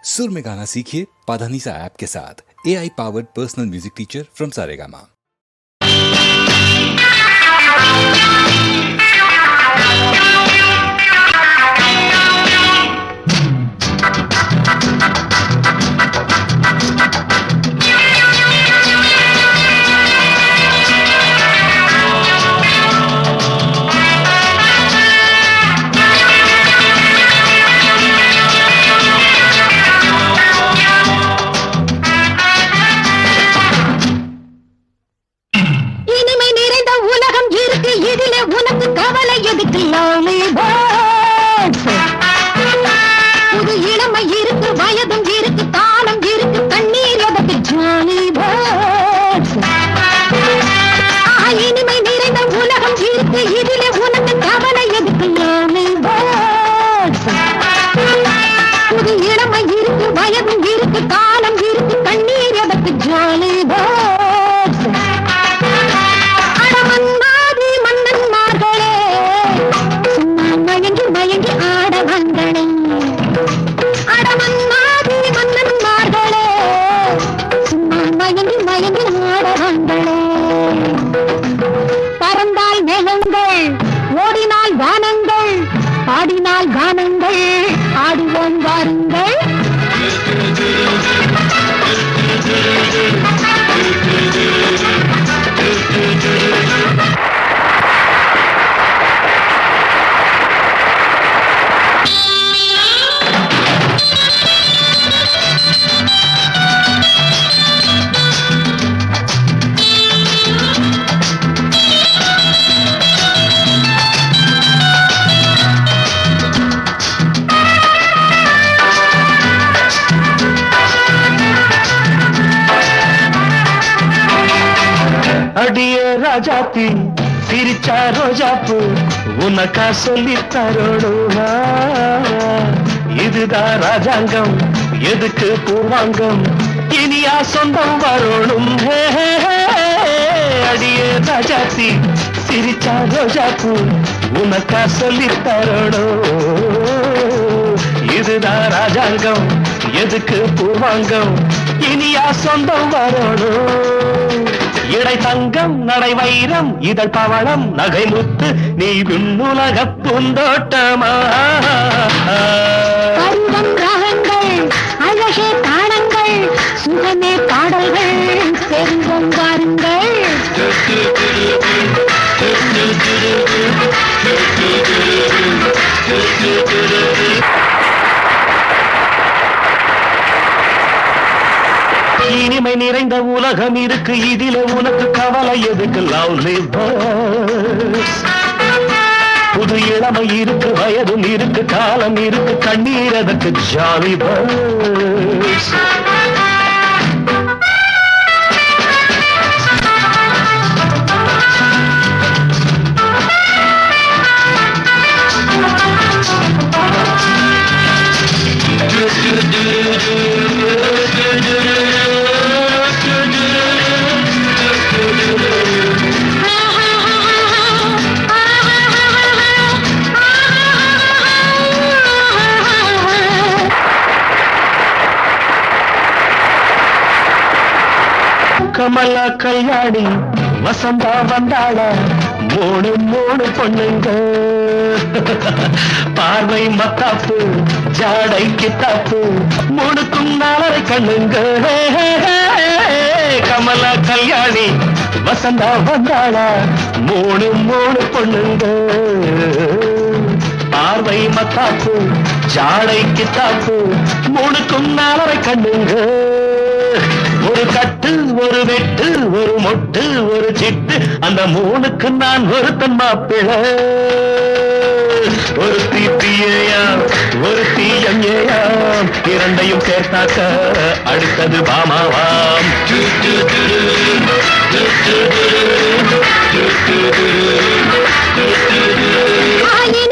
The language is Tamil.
सुर में गाना सीखिए पाधानीसा ऐप के साथ। AI powered personal music teacher from Saregama. புது இளமை இருக்கு, வயதும் இருக்கு, தாளம் இருக்கு, தண்ணீர் எதற்கு ஜாலி பேர்ட்ஸ். இனிமை நிறைந்த உலகம் இருக்கு, இதிலே உனக்கு கவலை எதுக்கு லாலி பேர்ட்ஸ். புது இளமை இருக்கு, வயதும் இருக்கு, தாளம் இருக்கு, தண்ணீர் எதற்கு ஜாலி பேர்ட்ஸ். அடமன்னாதி மன்னன்மார்களே, சும்மா மயங்கி மயங்கி ஆடவங்களே. அடமன்னாதி மன்னன்மார்களே, சும்மா மயங்கி மயங்கி ஆடவங்களே. பறந்தால் மேகங்கள், ஓடினால் வானங்கள், பாடினால் கானங்கள், ஆடுவோம் வாருங்கள். அடிய ராஜாத்தி சிரிச்சா ரோஜாப்பு உனக்கா சொல்லி தரோடுவா. இதுதான் ராஜாங்கம், எதுக்கு பூர்வாங்கம், இனியா சொந்தம் வரணும். அடிய ராஜாத்தி சிரிச்சா ரோஜாப்பு உனக்கா சொல்லி தரோடும். இதுதான் ராஜாங்கம், எதுக்கு பூர்வாங்கம், இனியா சொந்தம் வரணும். இடை தங்கம், நடை வைரம், இதழ் பவளம், நகை முத்து, நீ விண்ணுலக பூந்தோட்டமா. பருவம் ராகங்கள், அழகே தாளங்கள், சுகமே பாடல்கள், பெருங்கம் வாருங்கள். இனிமை நிறைந்த உலகம் இருக்கு, இதில உனக்கு கவலை எதுக்கு லவ்லி பேர்ட்ஸ். புது இளமை இருக்கு, வயதும் இருக்கு, காலம் இருக்கு, கண்ணீர் எதற்கு ஜாலி பேர்ட்ஸ். கமலா கல்யாணி வசந்தா வந்தாள, மூணு மூணு பொண்ணுங்க. பார்வை மத்தாப்பு, ஜாடை கித்தாப்பு, மூணுக்கும் நாளரை கண்ணுங்க. கமலா கல்யாணி வசந்தா வந்தாள, மூணு மூணு பொண்ணுங்க. பார்வை மத்தாப்பு, ஜாடை கித்தாப்பு, மூணுக்கும் நாளரை கண்ணுங்க. ஒரு கட்டு, ஒரு வெட்டு, ஒரு மொட்டு, ஒரு சிட்டு, அந்த மூணுக்கு நான் ஒருத்தன் மாப்பிள்ளை. ஒரு தீப்பியாம், ஒரு தீயம்யாம், இரண்டையும் சேர்த்தாக்க அடுத்தது பாமாவாம். ஆயின